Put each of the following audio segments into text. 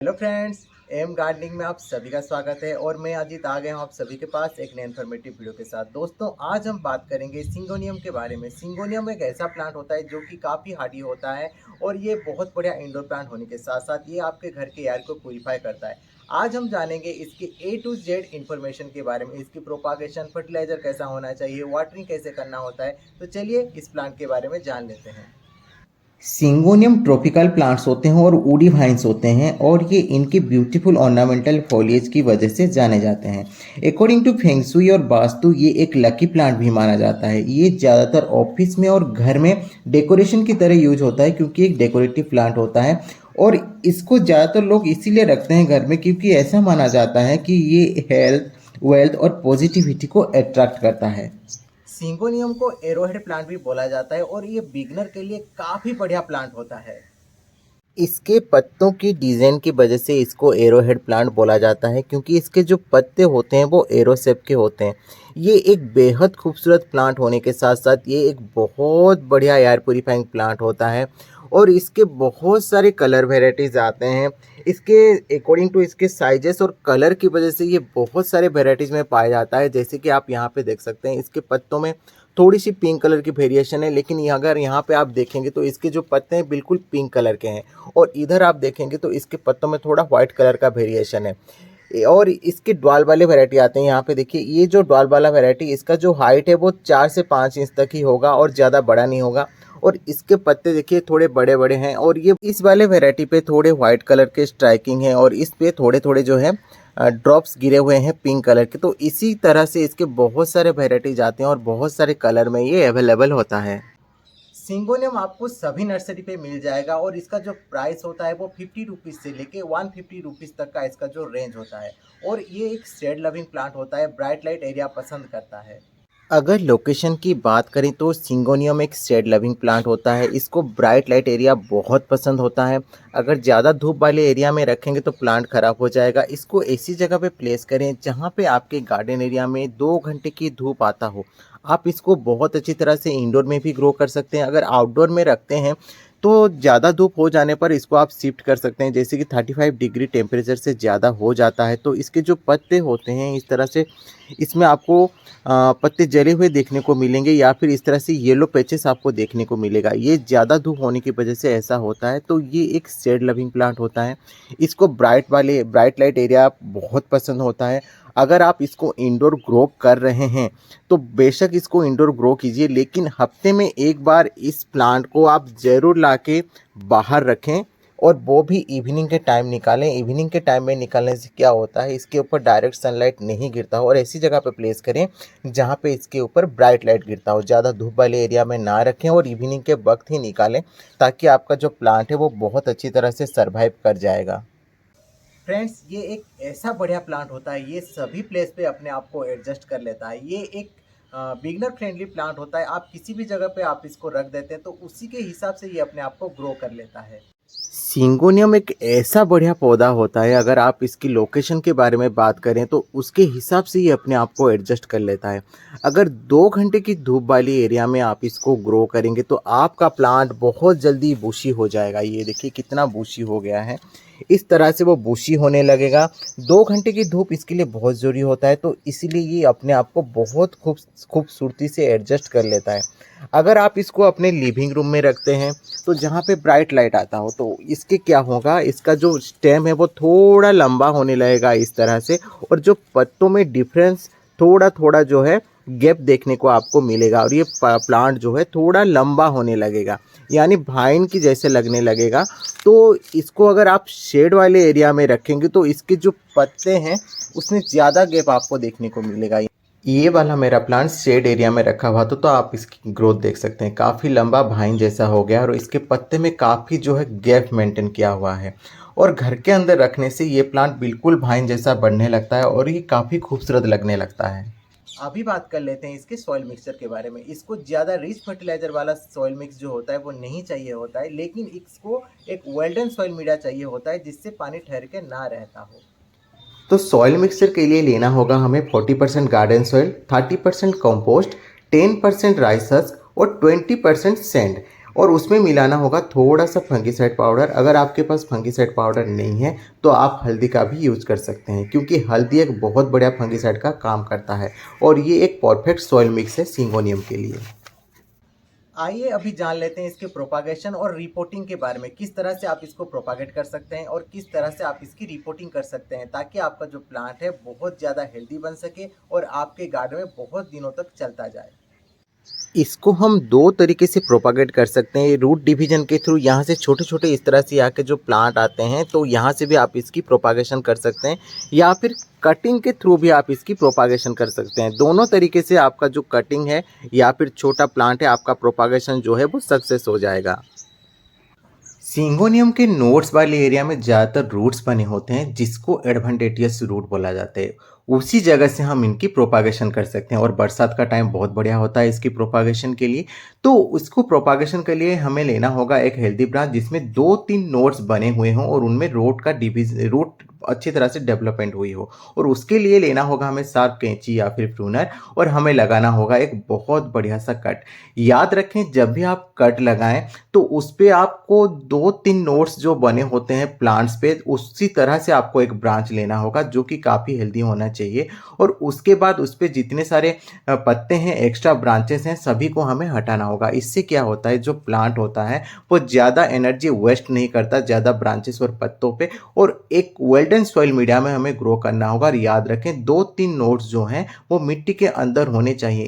Hello friends, M gardening में आप सभी का स्वागत है और मैं अजीत आ गया हूँ आप सभी के पास एक नए इन्फॉर्मेटिव वीडियो के साथ। दोस्तों, आज हम बात करेंगे सिंगोनियम के बारे में। सिंगोनियम एक ऐसा प्लांट होता है जो कि काफ़ी हार्डी होता है और ये बहुत बढ़िया इंडोर प्लांट होने के साथ साथ ये आपके घर के एयर को प्यूरीफाई करता है। आज हम जानेंगे इसके A to Z इन्फॉर्मेशन के बारे में, इसकी प्रोपागेशन, फर्टिलाइजर कैसा होना चाहिए, वाटरिंग कैसे करना होता है। तो चलिए इस प्लांट के बारे में जान लेते हैं। सिंगोनियम ट्रॉपिकल प्लांट्स होते हैं और वुडी वाइन्स होते हैं और ये इनके ब्यूटीफुल ऑर्नामेंटल फॉलिएज की वजह से जाने जाते हैं। अकॉर्डिंग टू फेंगशुई और वास्तु ये एक लकी प्लांट भी माना जाता है। ये ज़्यादातर ऑफिस में और घर में डेकोरेशन की तरह यूज होता है क्योंकि एक डेकोरेटिव प्लांट होता है और इसको ज़्यादातर लोग इसीलिए रखते हैं घर में क्योंकि ऐसा माना जाता है कि ये हेल्थ, वेल्थ और पॉजिटिविटी को अट्रैक्ट करता है। सिंगोनियम को एरोहेड प्लांट भी बोला जाता है और ये बिगनर के लिए काफ़ी बढ़िया प्लांट होता है। इसके पत्तों की डिज़ाइन की वजह से इसको एरोहेड प्लांट बोला जाता है क्योंकि इसके जो पत्ते होते हैं वो एरो शेप के होते हैं। ये एक बेहद खूबसूरत प्लांट होने के साथ साथ ये एक बहुत बढ़िया एयर प्यूरीफाइंग प्लांट होता है और इसके बहुत सारे कलर वेराइटीज़ आते हैं। इसके अकॉर्डिंग टू इसके साइजेस और कलर की वजह से ये बहुत सारे वेराइटीज़ में पाया जाता है। जैसे कि आप यहाँ पे देख सकते हैं इसके पत्तों में थोड़ी सी पिंक कलर की वेरिएशन है, लेकिन अगर यहाँ पे आप देखेंगे तो इसके जो पत्ते हैं बिल्कुल पिंक कलर के हैं और इधर आप देखेंगे तो इसके पत्तों में थोड़ा व्हाइट कलर का वेरिएशन है। और इसके ड्वाल वाले वैरायटी आते हैं। यहाँ पे देखिए ये जो ड्वाल वाला वैरायटी, इसका जो हाइट है वो 4 से 5 इंच तक ही होगा और ज़्यादा बड़ा नहीं होगा और इसके पत्ते देखिए थोड़े बड़े बड़े हैं और ये इस वाले वैरायटी पे थोड़े व्हाइट कलर के स्ट्राइकिंग है और इस पे थोड़े थोड़े जो है ड्रॉप्स गिरे हुए हैं पिंक कलर के। तो इसी तरह से इसके बहुत सारे वैरायटीज आते हैं और बहुत सारे कलर में ये अवेलेबल होता है। सिंगोनियम आपको सभी नर्सरी पे मिल जाएगा और इसका जो प्राइस होता है वो 50 रुपीज़ से लेके 150 रुपीज़ तक का इसका जो रेंज होता है। और ये एक शेड लविंग प्लांट होता है, ब्राइट लाइट एरिया पसंद करता है। अगर लोकेशन की बात करें तो सिंगोनियम एक शेड लविंग प्लांट होता है। इसको ब्राइट लाइट एरिया बहुत पसंद होता है। अगर ज़्यादा धूप वाले एरिया में रखेंगे तो प्लांट ख़राब हो जाएगा। इसको ऐसी जगह पे प्लेस करें जहाँ पे आपके गार्डन एरिया में 2 घंटे की धूप आता हो। आप इसको बहुत अच्छी तरह से इंडोर में भी ग्रो कर सकते हैं। अगर आउटडोर में रखते हैं तो ज़्यादा धूप हो जाने पर इसको आप शिफ्ट कर सकते हैं। जैसे कि 35 डिग्री टेम्परेचर से ज़्यादा हो जाता है तो इसके जो पत्ते होते हैं इस तरह से इसमें आपको पत्ते जले हुए देखने को मिलेंगे या फिर इस तरह से येलो पैचेस आपको देखने को मिलेगा। ये ज़्यादा धूप होने की वजह से ऐसा होता है। तो ये एक शेड लविंग प्लांट होता है। इसको ब्राइट लाइट एरिया बहुत पसंद होता है। अगर आप इसको इंडोर ग्रो कर रहे हैं तो बेशक इसको इंडोर ग्रो कीजिए, लेकिन हफ्ते में एक बार इस प्लांट को आप ज़रूर लाके बाहर रखें और वो भी इवनिंग के टाइम निकालें। इवनिंग के टाइम में निकालने से क्या होता है, इसके ऊपर डायरेक्ट सनलाइट नहीं गिरता हो और ऐसी जगह पे प्लेस करें जहाँ पे इसके ऊपर ब्राइट लाइट गिरता हो। ज़्यादा धूप वाले एरिया में ना रखें और इवनिंग के वक्त ही निकालें ताकि आपका जो प्लांट है वो बहुत अच्छी तरह से सर्वाइव कर जाएगा। फ्रेंड्स, ये एक ऐसा बढ़िया प्लांट होता है, ये सभी प्लेस पे अपने आप को एडजस्ट कर लेता है। ये एक बिगनर फ्रेंडली प्लांट होता है। आप किसी भी जगह पे आप इसको रख देते हैं तो उसी के हिसाब से ये अपने आप को ग्रो कर लेता है। सिंगोनियम एक ऐसा बढ़िया पौधा होता है, अगर आप इसकी लोकेशन के बारे में बात करें तो उसके हिसाब से ये अपने आप को एडजस्ट कर लेता है। अगर 2 घंटे की धूप वाली एरिया में आप इसको ग्रो करेंगे तो आपका प्लांट बहुत जल्दी बुशी हो जाएगा। ये देखिए कितना बुशी हो गया है, इस तरह से वो बुशी होने लगेगा। 2 घंटे की धूप इसके लिए बहुत ज़रूरी होता है तो इसीलिए ये अपने आप को बहुत खूबसूरती से एडजस्ट कर लेता है। अगर आप इसको अपने लिविंग रूम में रखते हैं तो जहाँ पे ब्राइट लाइट आता हो तो इसके क्या होगा, इसका जो स्टेम है वो थोड़ा लंबा होने लगेगा इस तरह से और जो पत्तों में डिफरेंस थोड़ा थोड़ा जो है गैप देखने को आपको मिलेगा और ये प्लांट जो है थोड़ा लंबा होने लगेगा, यानी वाइन की जैसे लगने लगेगा। तो इसको अगर आप शेड वाले एरिया में रखेंगे तो इसके जो पत्ते हैं उसमें ज़्यादा गैप आपको देखने को मिलेगा। ये वाला मेरा प्लांट शेड एरिया में रखा हुआ तो आप इसकी ग्रोथ देख सकते हैं, काफ़ी लंबा वाइन जैसा हो गया और इसके पत्ते में काफ़ी जो है गैप मेंटेन किया हुआ है और घर के अंदर रखने से ये प्लांट बिल्कुल वाइन जैसा बढ़ने लगता है और ये काफ़ी खूबसूरत लगने लगता है। अभी बात कर लेते हैं इसके सॉइल मिक्सचर के बारे में। इसको ज़्यादा रिच फर्टिलाइजर वाला सॉइल मिक्स जो होता है वो नहीं चाहिए होता है, लेकिन इसको एक वेल्डन सॉइल मीडिया चाहिए होता है जिससे पानी ठहर के ना रहता हो। तो सॉइल मिक्सचर के लिए लेना होगा हमें 40% garden soil, 30% compost, 10% rice husk और 20% सैंड। और उसमें मिलाना होगा थोड़ा सा फंगिसाइड पाउडर। अगर आपके पास फंगिसाइड पाउडर नहीं है तो आप हल्दी का भी यूज़ कर सकते हैं, क्योंकि हल्दी एक बहुत बढ़िया फंगिसाइड का काम करता है और ये एक परफेक्ट सॉइल मिक्स है सिंगोनियम के लिए। आइए अभी जान लेते हैं इसके प्रोपागेशन और रिपोर्टिंग के बारे में, किस तरह से आप इसको प्रोपागेट कर सकते हैं और किस तरह से आप इसकी रिपोर्टिंग कर सकते हैं, ताकि आपका जो प्लांट है बहुत ज़्यादा हेल्दी बन सके और आपके गार्डन में बहुत दिनों तक चलता जाए। इसको हम दो तरीके से प्रोपागेट कर सकते हैं, रूट डिवीजन के थ्रू। यहाँ से छोटे छोटे इस तरह से यहाँ के जो प्लांट आते हैं तो यहाँ से भी आप इसकी प्रोपागेशन कर सकते हैं, या फिर कटिंग के थ्रू भी आप इसकी प्रोपागेशन कर सकते हैं। दोनों तरीके से आपका जो कटिंग है या फिर छोटा प्लांट है, आपका प्रोपागेशन जो है वो सक्सेस हो जाएगा। सिंगोनियम के नोड्स वाले एरिया में ज़्यादातर रूट्स बने होते हैं, जिसको एडवांटेजियस रूट बोला जाता है। उसी जगह से हम इनकी प्रोपागेशन कर सकते हैं और बरसात का टाइम बहुत बढ़िया होता है इसकी प्रोपागेशन के लिए। तो उसको प्रोपागेशन के लिए हमें लेना होगा एक हेल्दी ब्रांच जिसमें 2-3 नोड्स बने हुए हों और उनमें रूट अच्छी तरह से डेवलपमेंट हुई हो, और उसके लिए लेना होगा हमें शार्प कैंची या फिर प्रूनर, और हमें लगाना होगा एक बहुत बढ़िया सा कट। याद रखें, जब भी आप कट लगाएं तो उस पे आपको 2-3 नोड्स जो बने होते हैं प्लांट्स पे, उसी तरह से आपको एक ब्रांच लेना होगा जो कि काफ़ी हेल्दी होना चाहिए। और उसके बाद उस पे जितने सारे पत्ते हैं, एक्स्ट्रा ब्रांचेस हैं, सभी को हमें हटाना होगा। इससे क्या होता है, जो प्लांट होता है वो ज़्यादा एनर्जी वेस्ट नहीं करता ज़्यादा ब्रांचेस और पत्तों पे, और एक वेल्ड एंड सॉइल मीडिया में हमें ग्रो करना होगा। और याद रखें, 2-3 नोड्स जो हैं वो मिट्टी के अंदर होने चाहिए।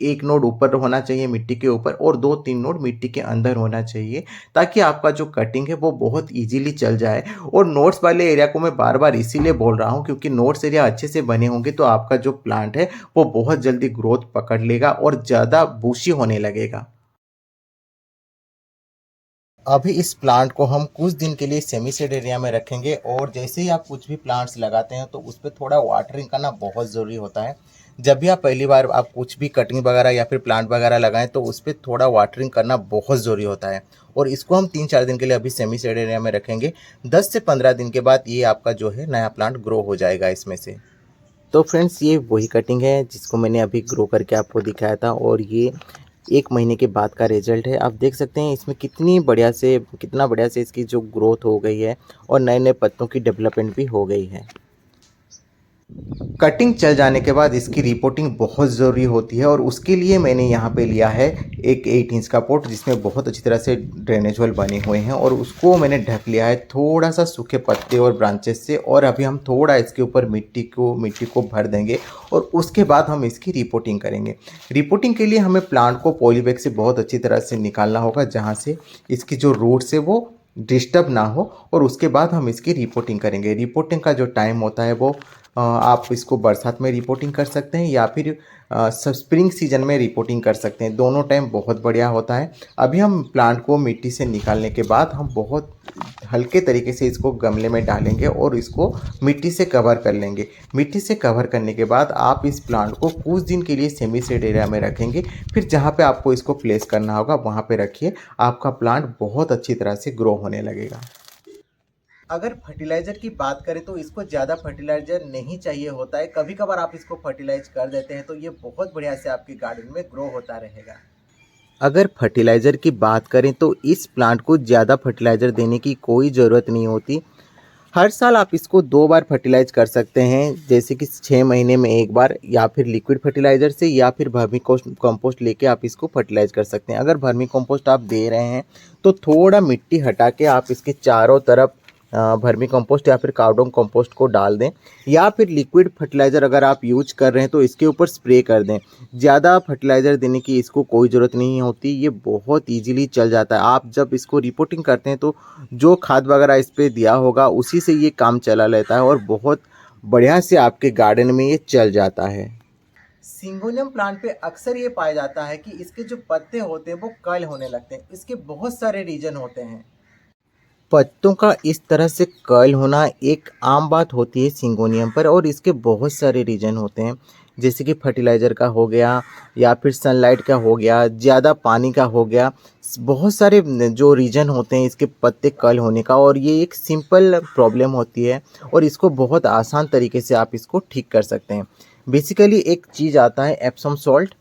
एक नोड ऊपर होना चाहिए मिट्टी के ऊपर, और 2-3 नोड मिट्टी के अंदर होना चाहिए, ताकि आपका जो कटिंग है वो बहुत इजीली चल जाए। और नोड्स वाले एरिया को मैं बार बार इसीलिए बोल रहा हूँ क्योंकि नोड्स एरिया अच्छे से बने होंगे तो आपका जो प्लांट है वो बहुत जल्दी ग्रोथ पकड़ लेगा और ज़्यादा बूशी होने लगेगा। अभी इस प्लांट को हम कुछ दिन के लिए सेमी शेड एरिया में रखेंगे, और जैसे ही आप कुछ भी प्लांट्स लगाते हैं तो उस पर थोड़ा वाटरिंग करना बहुत ज़रूरी होता है। जब भी आप पहली बार आप कुछ भी कटिंग वगैरह या फिर प्लांट वगैरह लगाएं तो उस पर थोड़ा वाटरिंग करना बहुत ज़रूरी होता है। और इसको हम 3-4 दिन के लिए अभी सेमी शेड एरिया में रखेंगे। 10 से 15 दिन के बाद ये आपका जो है नया प्लांट ग्रो हो जाएगा इसमें से। तो फ्रेंड्स, ये वही कटिंग है जिसको मैंने अभी ग्रो करके आपको दिखाया था, और ये 1 महीने के बाद का रिजल्ट है। आप देख सकते हैं इसमें कितना बढ़िया से इसकी जो ग्रोथ हो गई है और नए-नए पत्तों की डेवलपमेंट भी हो गई है। कटिंग चल जाने के बाद इसकी रिपोर्टिंग बहुत ज़रूरी होती है, और उसके लिए मैंने यहाँ पे लिया है एक 8 इंच का पॉट जिसमें बहुत अच्छी तरह से ड्रेनेज वेल बने हुए हैं, और उसको मैंने ढक लिया है थोड़ा सा सूखे पत्ते और ब्रांचेस से। और अभी हम थोड़ा इसके ऊपर मिट्टी को भर देंगे, और उसके बाद हम इसकी रिपोर्टिंग करेंगे। रिपोर्टिंग के लिए हमें प्लांट को पॉलीबैग से बहुत अच्छी तरह से निकालना होगा, जहाँ से इसकी जो रूट्स है वो डिस्टर्ब ना हो, और उसके बाद हम इसकी रिपोर्टिंग करेंगे। रिपोर्टिंग का जो टाइम होता है वो आप इसको बरसात में रिपोर्टिंग कर सकते हैं या फिर स्प्रिंग सीजन में रिपोर्टिंग कर सकते हैं। दोनों टाइम बहुत बढ़िया होता है। अभी हम प्लांट को मिट्टी से निकालने के बाद हम बहुत हल्के तरीके से इसको गमले में डालेंगे और इसको मिट्टी से कवर कर लेंगे। मिट्टी से कवर करने के बाद आप इस प्लांट को कुछ दिन के लिए सेमी शेड एरिया में रखेंगे। फिर जहाँ पे आपको इसको प्लेस करना होगा वहाँ पे रखिए। आपका प्लांट बहुत अच्छी तरह से ग्रो होने लगेगा। अगर फर्टिलाइज़र की बात करें तो इसको ज़्यादा फर्टिलाइज़र नहीं चाहिए होता है। कभी कभार आप इसको फर्टिलाइज कर देते हैं तो ये बहुत बढ़िया से आपके गार्डन में ग्रो होता रहेगा। अगर फर्टिलाइज़र की बात करें तो इस प्लांट को ज़्यादा फर्टिलाइज़र देने की कोई ज़रूरत नहीं होती। हर साल आप इसको 2 बार फर्टिलाइज कर सकते हैं, जैसे कि 6 महीने में 1 बार, या फिर लिक्विड फर्टिलाइज़र से, या फिर वर्मी कंपोस्ट लेके आप इसको फर्टिलाइज कर सकते हैं। अगर वर्मी कंपोस्ट आप दे रहे हैं तो थोड़ा मिट्टी हटा के आप इसके चारों तरफ वर्मी कंपोस्ट या फिर काउडंग कंपोस्ट को डाल दें, या फिर लिक्विड फर्टिलाइज़र अगर आप यूज कर रहे हैं तो इसके ऊपर स्प्रे कर दें। ज़्यादा फर्टिलाइज़र देने की इसको कोई ज़रूरत नहीं होती, ये बहुत ईजिली चल जाता है। आप जब इसको रिपोर्टिंग करते हैं तो जो खाद वगैरह इस पर दिया होगा उसी से ये काम चला लेता है, और बहुत बढ़िया से आपके गार्डन में ये चल जाता है। सिंगोनियम प्लांट पे अक्सर ये पाया जाता है कि इसके जो पत्ते होते हैं वो कर्ल होने लगते हैं। इसके बहुत सारे रीजन होते हैं। पत्तों का इस तरह से कर्ल होना एक आम बात होती है सिंगोनियम पर, और इसके बहुत सारे रीज़न होते हैं, जैसे कि फर्टिलाइज़र का हो गया, या फिर सनलाइट का हो गया, ज़्यादा पानी का हो गया। बहुत सारे जो रीज़न होते हैं इसके पत्ते कर्ल होने का, और ये एक सिंपल प्रॉब्लम होती है, और इसको बहुत आसान तरीके से आप इसको ठीक कर सकते हैं। बेसिकली एक चीज़ आता है एप्सम सॉल्ट।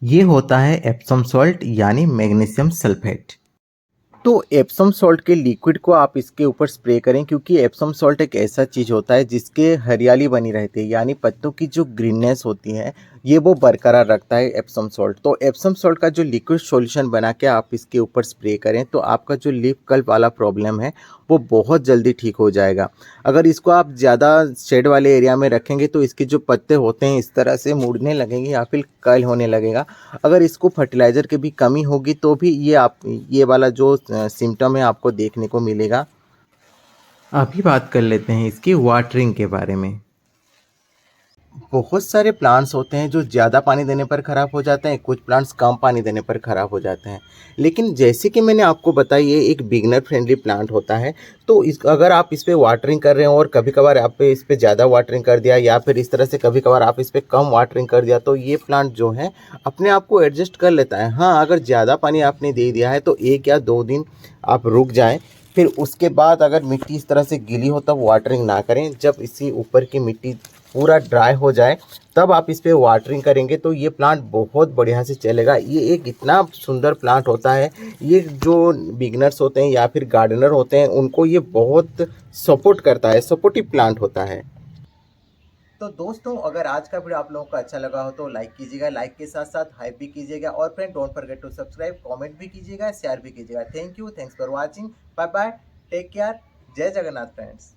ये होता है एप्सम सॉल्ट यानी मैग्नीशियम सल्फेट। तो एप्सम सॉल्ट के लिक्विड को आप इसके ऊपर स्प्रे करें, क्योंकि एप्सम सॉल्ट एक ऐसा चीज़ होता है जिसके हरियाली बनी रहती है, यानी पत्तों की जो ग्रीननेस होती है ये वो बरकरार रखता है एप्सम सॉल्ट। तो एप्सम सॉल्ट का जो लिक्विड सॉल्यूशन बना के आप इसके ऊपर स्प्रे करें तो आपका जो लीफ कर्ल वाला प्रॉब्लम है वो बहुत जल्दी ठीक हो जाएगा। अगर इसको आप ज़्यादा शेड वाले एरिया में रखेंगे तो इसके जो पत्ते होते हैं इस तरह से मुड़ने लगेंगे या फिर कर्ल होने लगेगा। अगर इसको फर्टिलाइज़र की भी कमी होगी तो भी ये वाला जो सिम्टम है आपको देखने को मिलेगा। अभी बात कर लेते हैं इसकी वाटरिंग के बारे में। बहुत सारे प्लांट्स होते हैं जो ज़्यादा पानी देने पर ख़राब हो जाते हैं, कुछ प्लांट्स कम पानी देने पर ख़राब हो जाते हैं। लेकिन जैसे कि मैंने आपको बताया ये एक बिगनर फ्रेंडली प्लांट होता है, तो अगर आप इस पे वाटरिंग कर रहे हैं और कभी-कभार आप इस पे ज़्यादा वाटरिंग कर दिया या फिर इस तरह से कभी-कभार आप इस पे कम वाटरिंग कर दिया तो ये प्लांट जो है अपने आप को एडजस्ट कर लेता है। हाँ, अगर ज़्यादा पानी आपने दे दिया है तो 1 या 2 दिन आप रुक जाएँ, फिर उसके बाद अगर मिट्टी इस तरह से गीली हो तब वाटरिंग ना करें। जब इसी ऊपर की मिट्टी पूरा ड्राई हो जाए तब आप इस पे वाटरिंग करेंगे तो ये प्लांट बहुत बढ़िया से चलेगा। ये एक इतना सुंदर प्लांट होता है, ये जो बिगनर्स होते हैं या फिर गार्डनर होते हैं उनको ये बहुत सपोर्ट करता है, सपोर्टिव प्लांट होता है। तो दोस्तों अगर आज का वीडियो आप लोगों को अच्छा लगा हो तो लाइक कीजिएगा, लाइक के साथ साथ हाइप भी कीजिएगा और friend don't forget to subscribe, comment भी कीजिएगा, शेयर भी कीजिएगा। Thank you, thanks for watching, bye bye, take care, जय जगन्नाथ फ्रेंड्स।